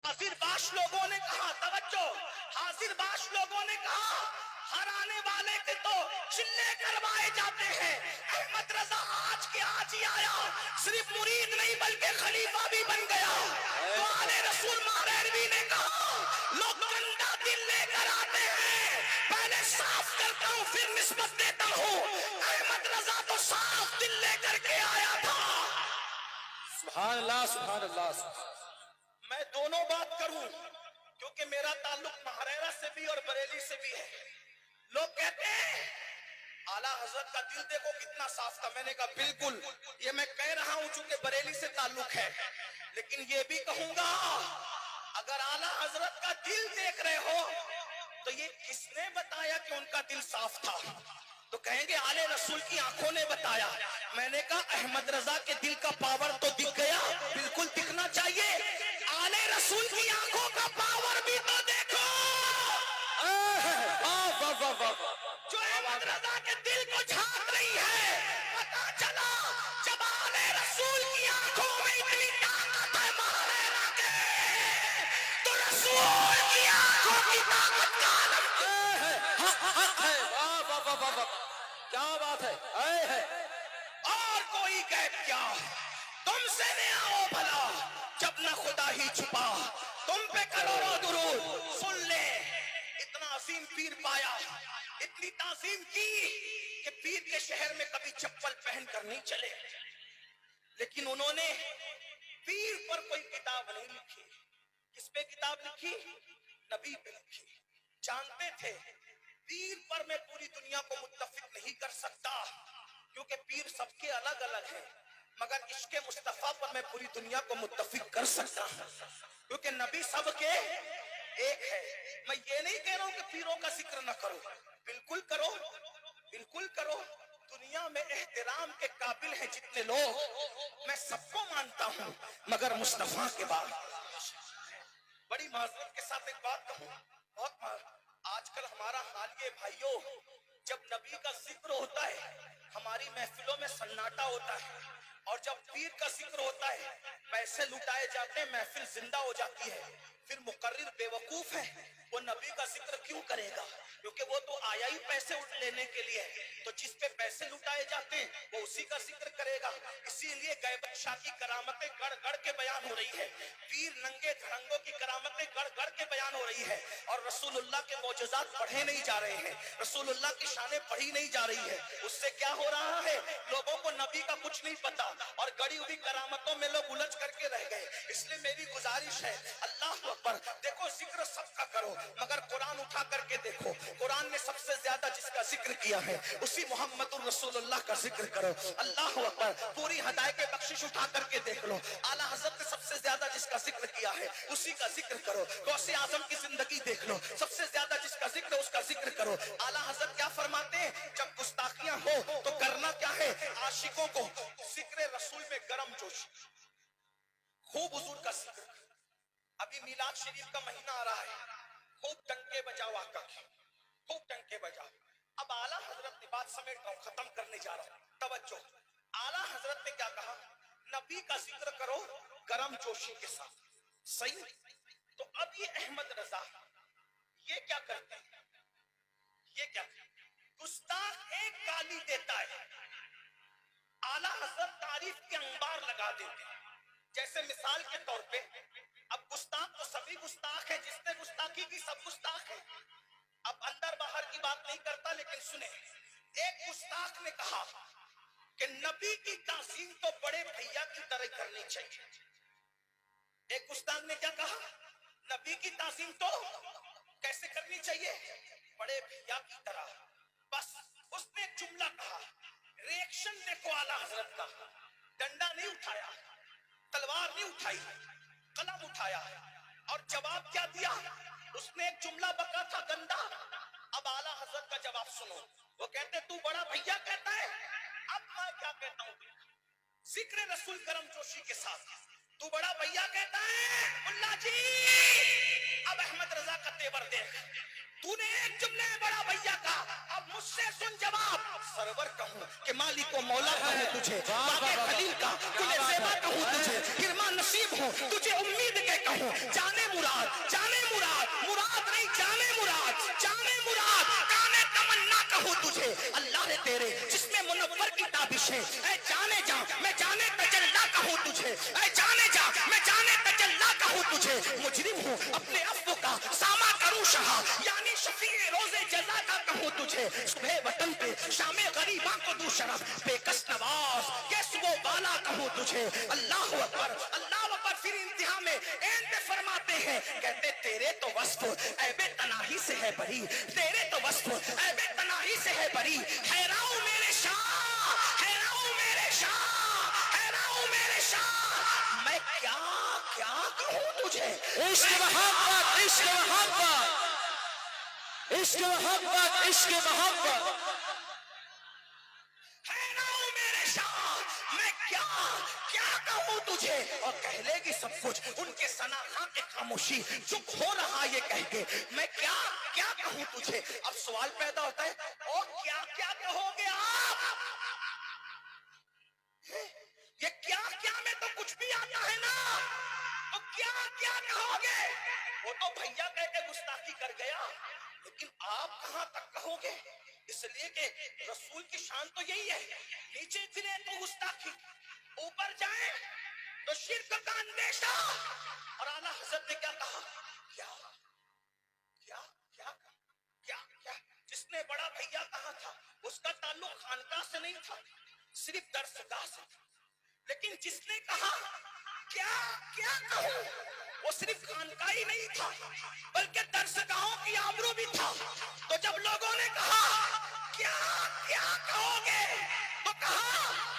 हाजिर बाश लोगों ने कहा, तवज्जो, हाजिर बाश लोगों ने कहा, हर आने वाले के तो चिल्ले करवाए जाते हैं, अहमद रजा आज के आज ही आया, सिर्फ मुरीद नहीं बल्कि खलीफा भी बन गया। तो आले रसूल मारेरवी ने कहा, लोग गंदा दिल लेकर आते हैं, पहले साफ करता हूँ फिर निस्बत देता हूँ, अहमद रजा तो साफ दिल लेकर के आया था। सुभान अल्लाह, सुभान अल्लाह। मैं दोनों बात करूं क्योंकि मेरा ताल्लुक महारेरा से भी और बरेली से भी है। लोग कहते हैं आला हजरत का दिल देखो कितना साफ था, मैंने कहा बिल्कुल, ये मैं कह रहा हूं चूंकि बरेली से ताल्लुक है, लेकिन ये भी कहूंगा अगर आला हजरत का दिल देख रहे हो तो ये किसने बताया कि उनका दिल साफ था? तो कहेंगे आले रसूल की आंखों ने बताया। मैंने कहा अहमद रजा के दिल का पावर तो दिख गया, बिल्कुल दिखना चाहिए, आले रसूल की आंखों का पावर भी तो देखो। जो अहमद रजा के दिल को झांक रही है, पता चला जब आले रसूल की आंखों में इतनी ताकत है महारेरा के, तो रसूल की आंखों की ताकत का क्या बात है। और कोई गैब क्या, तुमसे न आओ भला जब न खुदा ही छुपा, तुम पे करोड़ों दुरूद सुन ले। इतना असीम पीर पाया, इतनी ताजीम की कि पीर के शहर में कभी चप्पल पहन कर नहीं चले, लेकिन उन्होंने पीर पर कोई किताब नहीं लिखी। किस पे किताब लिखी? नबी पे लिखी। जानते थे पीर पर मैं पूरी दुनिया को मुत्तफिक नहीं कर सकता क्योंकि पीर सबके अलग अलग हैं, मगर इश्क़े मुस्तफा पर मैं पूरी दुनिया को मुत्तफिक कर सकता हूं क्योंकि नबी सबके एक है। मैं ये नहीं कह रहा हूं कि पीरों का जिक्र न करो, बिल्कुल करो, बिल्कुल करो। दुनिया में एहतराम के काबिल हैं जितने लोग, मैं सबको मानता हूं, मगर मुस्तफा के बाद। बड़ी माजरत के साथ एक बात कहूं, बहुत आजकल हमारा हाल ये भाइयों, जब नबी का जिक्र होता है हमारी महफिलों में सन्नाटा होता है, और जब पीर का जिक्र होता है पैसे लुटाए जाते हैं, महफिल जिंदा हो जाती है। फिर मुकर्रिर बेवकूफ है, वो नबी का जिक्र क्यों करेगा? क्योंकि वो तो आया ही पैसे लेने के लिए, तो जिस पे पैसे लुटाए जाते हैं वो उसी का जिक्र करेगा। इसीलिए गैबत शाह की करामतें गढ़ गढ़ के बयान हो रही है, पीर नंगे धड़ंगों की करामतें गढ़ गढ़ के बयान हो रही है, और रसूलुल्लाह के मौजज़ात पढ़े नहीं जा रहे हैं, रसूलुल्लाह की शानें पढ़ी नहीं जा रही है। उससे क्या हो रहा है, लोगों को नबी का कुछ नहीं पता और गड़ी हुई करामतों में लोग उलझ करके रह गए। इसलिए मेरी गुजारिश है, अल्लाह अकबर, देखो जिक्र सबका करो, मगर कुरान उठा करके देखो, कुरान ने सबसे ज्यादा जिसका जिक्र किया है उसी मुहम्मदुर रसूलुल्लाह का जिक्र करो। अल्लाह अकबर, पूरी हदायत के बख्शिश उठा करके देख लो, आला हजरत ने सबसे ज्यादा जिसका जिक्र किया है उसी का जिक्र करो। गौसे आजम की जिंदगी देख लो, सबसे ज्यादा जिसका जिक्र उसका जिक्र करो। आला हजरत क्या फरमाते हैं, जब गुस्ताखियां हो तो करना क्या है, आशिकों को जिक्र रसूल में गरम जोश, खूब हुजूर का जिक्र। अभी मिलाद शरीफ का महीना आ रहा है, खूब टंके बजाओ आका की, खूब टंके बजाओ। अब आला हजरत ने बात समेट रहा हूं, खत्म करने जा रहा हूं, तवज्जो। आला हजरत ने क्या कहा, नबी का जिक्र करो गरम जोशी के साथ, सही। तो अब ये अहमद रजा ये क्या करते हैं, ये क्या गुस्ताख एक गाली देता है, आला हजरत तारीफ के अंबार लगा देते हैं। जैसे मिसाल के तौर पे, अब गुस्ताख तो सभी गुस्ताख है, जिसने गुस्ताखी की सब गुस्ताख है। अब अंदर बाहर की बात नहीं करता, लेकिन सुने, एक गुस्ताख ने कहा कि नबी की ताज़ीम तो बड़े भैया की तरह करनी चाहिए। एक गुस्ताख ने क्या कहा, नबी की ताज़ीम तो कैसे करनी चाहिए, बड़े भैया की तरह। बस उसने एक जुमला कहा, रिएक्शन देखो आला हजरत का, डंडा नहीं उठाया, तलवार नहीं उठाई, कलम उठाया, और जवाब क्या दिया, उसने एक जुमला बका था गंदा। अब आला हजरत का जवाब सुनो, वो कहते तू बड़ा भैया कहता है, अब मैं क्या कहता हूं, जिक्र रसूल करम जोशी के साथ, तू बड़ा भैया कहता है मुल्ला जी। अब अहमद रजा का तेवर देख, तूने एक जुमले में बड़ा भैया का, अब मुझसे सुन जवाब, सरवर कहूं कि मालिक को मौला कहूं तुझे, बाबे खलील का कुले ज़ेबा कहूं तुझे, किरमा नसीब हूं तुझे उम्मीद के कहूं, जाने मुराद جانے مراد، مراد نہیں جانے مراد، جانے مراد، جانے تمنا کہوں تجھے اللہ نے تیرے جس میں منور کی تابش ہے، اے جانے جا میں جانے تجلا کہوں تجھے، اے جانے جا میں جانے تجلا کہوں تجھے، مجرم ہوں اپنے عفو کا ساما کروں شہا، یعنی شفیع روز جزا کا کہوں تجھے، صبح وطن پہ شام غریباں کو دوں شرف، بے کس نواز کیسو بالا کہوں تجھے، اللہ اکبر اللہ اکبر۔ پھر انتہا میں اینت فرماتے ہیں، کہتے تیرے تو وصف عیب تناہی سے ہے بری، تیرے تو وصف عیب تناہی سے ہے بری، حیراؤں میرے شاہ، حیراؤں میرے شاہ، حیراؤں میرے شاہ، میں کیا کیا کہوں تجھے، عشق محبت، عشق محبت، عشق محبت، عشق محبت، حیراؤں میرے شاہ، میں کیا کیا کہوں تجھے، اور کہہ لے گی سب کچھ ان کے ثناء کے خاموشی، چپ ہو رہا یہ کہہ کے میں کیا کیا کہوں تجھے۔ اب سوال پیدا ہوتا ہے اور کیا کیا کہو گے آپ، یہ کیا کیا میں تو کچھ بھی آتا ہے نا، تو کیا کیا کہو گے، وہ تو بھیا کہہ کے گستاخی کر گیا، لیکن آپ کہاں تک کہو گے، اس لیے کہ رسول کی شان تو یہی ہے، نیچے گرے تو گستاخی، اوپر جائیں تو شرک کا اندیشہ، اور اعلیٰ حضرت نے کیا کہا، کیا کیا کیا کیا کیا، جس نے بڑا بھیا کہا تھا اس کا تعلق خانقاہ سے نہیں تھا، صرف درسگاہ سے تھا، لیکن جس نے کہا کیا کیا کہوں، وہ صرف خانقاہی نہیں تھا بلکہ درسگاہوں کی آبرو بھی تھا، تو جب لوگوں نے کہا کیا کیا کہو گے تو کہا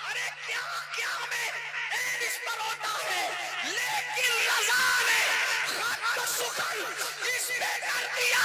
ارے کیا کیا میں اے اس پر ہوتا ہے، لیکن رضا نے خط سخن اس پہ کر دیا،